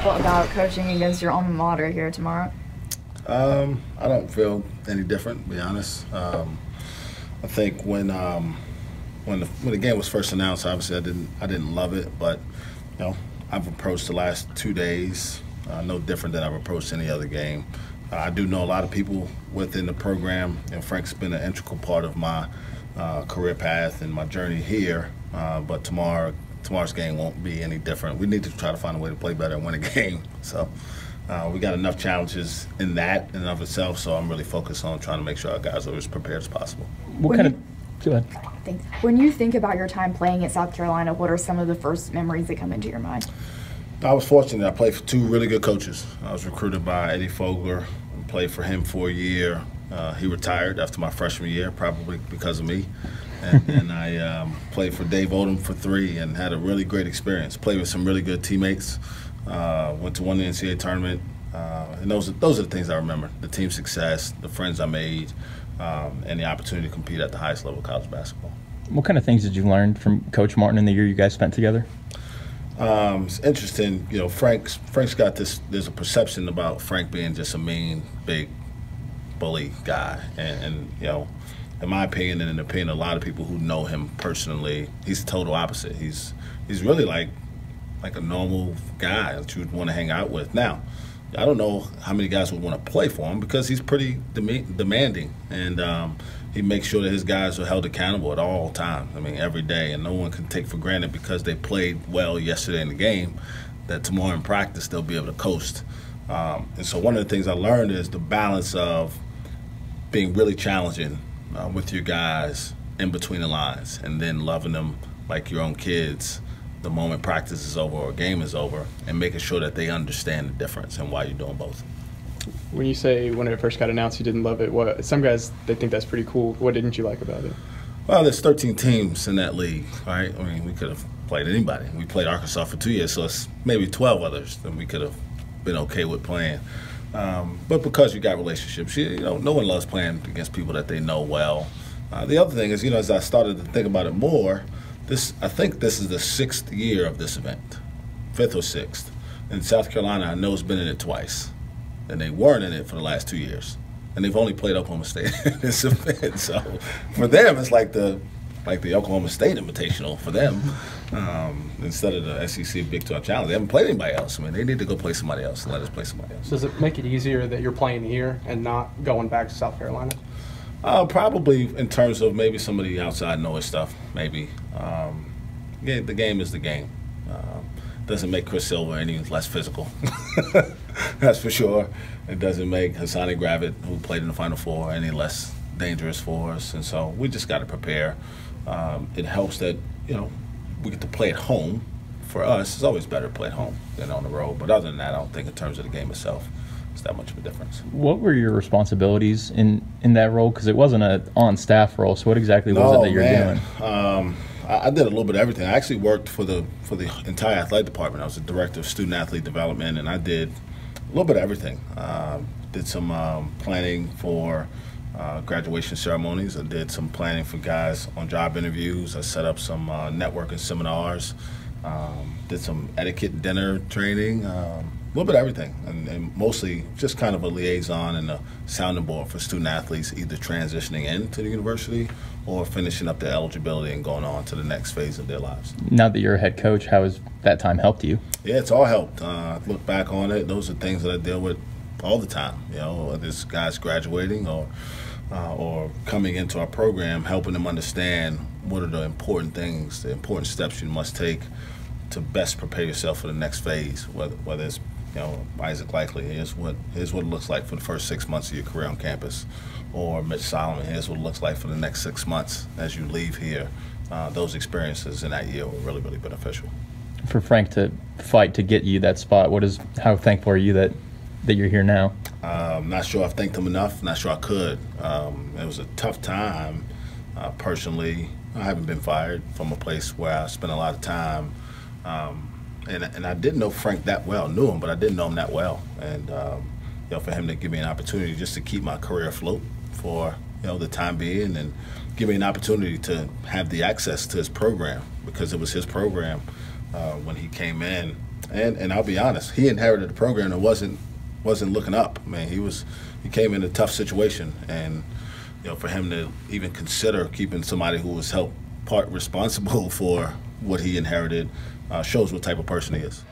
feel about coaching against your alma mater here tomorrow? I don't feel any different, to be honest. I think when the game was first announced, obviously I didn't love it, but I've approached the last 2 days no different than I've approached any other game. I do know a lot of people within the program, and Frank's been an integral part of my career path and my journey here. But tomorrow's game won't be any different. We need to try to find a way to play better and win a game. So we got enough challenges in that in and of itself. So I'm really focused on trying to make sure our guys are as prepared as possible. Go ahead. Thanks. When you think about your time playing at South Carolina, what are some of the first memories that come into your mind? I was fortunate. I played for 2 really good coaches. I was recruited by Eddie Fogler and played for him for a year. He retired after my freshman year, probably because of me. And I played for Dave Odom for 3 and had a really great experience. Played with some really good teammates. Went to one NCAA tournament. And those are the things I remember: the team success, the friends I made, and the opportunity to compete at the highest level of college basketball. What kind of things did you learn from Coach Martin in the year you guys spent together? It's interesting. Frank's got this. There's a perception about Frank being just a mean, big, bully guy, and in my opinion, and in the opinion of a lot of people who know him personally, he's the total opposite. He's really like a normal guy that you would want to hang out with. Now, I don't know how many guys would want to play for him because he's pretty demanding, and he makes sure that his guys are held accountable at all times. I mean, every day, and no one can take for granted because they played well yesterday in the game that tomorrow in practice they'll be able to coast. And so one of the things I learned is the balance of being really challenging with your guys in between the lines, and then loving them like your own kids the moment practice is over or game is over, and making sure that they understand the difference and why you're doing both. When you say when it first got announced you didn't love it, some guys, they think that's pretty cool. What didn't you like about it? Well, there's 13 teams in that league, right? I mean, we could have played anybody. We played Arkansas for 2 years, so it's maybe 12 others that we could have been okay with playing. But because you got relationships, no one loves playing against people that they know well. The other thing is, as I started to think about it more, I think this is the 6th year of this event, 5th or 6th. In South Carolina, I know has been in it twice, and they weren't in it for the last 2 years, and they've only played Oklahoma State in this event. So for them, it's like the Oklahoma State Invitational for them instead of the SEC Big 12 Challenge. They haven't played anybody else. I mean, they need to go play somebody else and let us play somebody else. Does it make it easier that you're playing here and not going back to South Carolina? Probably in terms of maybe some of the outside noise stuff, maybe. The game is the game. Doesn't make Chris Silver any less physical. That's for sure. It doesn't make Hassani Gravett, who played in the Final Four, any less dangerous for us. And so we just got to prepare. It helps that, we get to play at home. For us, it's always better to play at home than on the road. But other than that, I don't think in terms of the game itself, it's that much of a difference. What were your responsibilities in that role? Because it wasn't an on-staff role. So what exactly was it that you're doing? I did a little bit of everything. I actually worked for the entire athletic department. I was the director of student athlete development, and I did a little bit of everything. Did some planning for graduation ceremonies. I did some planning for guys on job interviews. I set up some networking seminars. Did some etiquette dinner training. A little bit of everything, and mostly just kind of a liaison and a sounding board for student athletes either transitioning into the university or finishing up their eligibility and going on to the next phase of their lives. Now that you're a head coach, how has that time helped you? Yeah, it's all helped. Look back on it, those are things that I deal with all the time. Whether it's guys graduating or coming into our program, helping them understand what are the important things, the important steps you must take to best prepare yourself for the next phase, whether it's Isaac Likely, here's what it looks like for the first 6 months of your career on campus. Or Mitch Solomon, here's what it looks like for the next 6 months as you leave here. Those experiences in that year were really, really beneficial. For Frank to fight to get you that spot, how thankful are you that you're here now? Not sure I've thanked him enough. Not sure I could. It was a tough time personally. I haven't been fired from a place where I spent a lot of time. And I didn't know Frank that well. Knew him, but I didn't know him that well. And for him to give me an opportunity just to keep my career afloat for the time being, and give me an opportunity to have the access to his program, because it was his program when he came in, And I'll be honest, he inherited a program that wasn't looking up. Man, he came in a tough situation, and for him to even consider keeping somebody who was part responsible for what he inherited shows what type of person he is.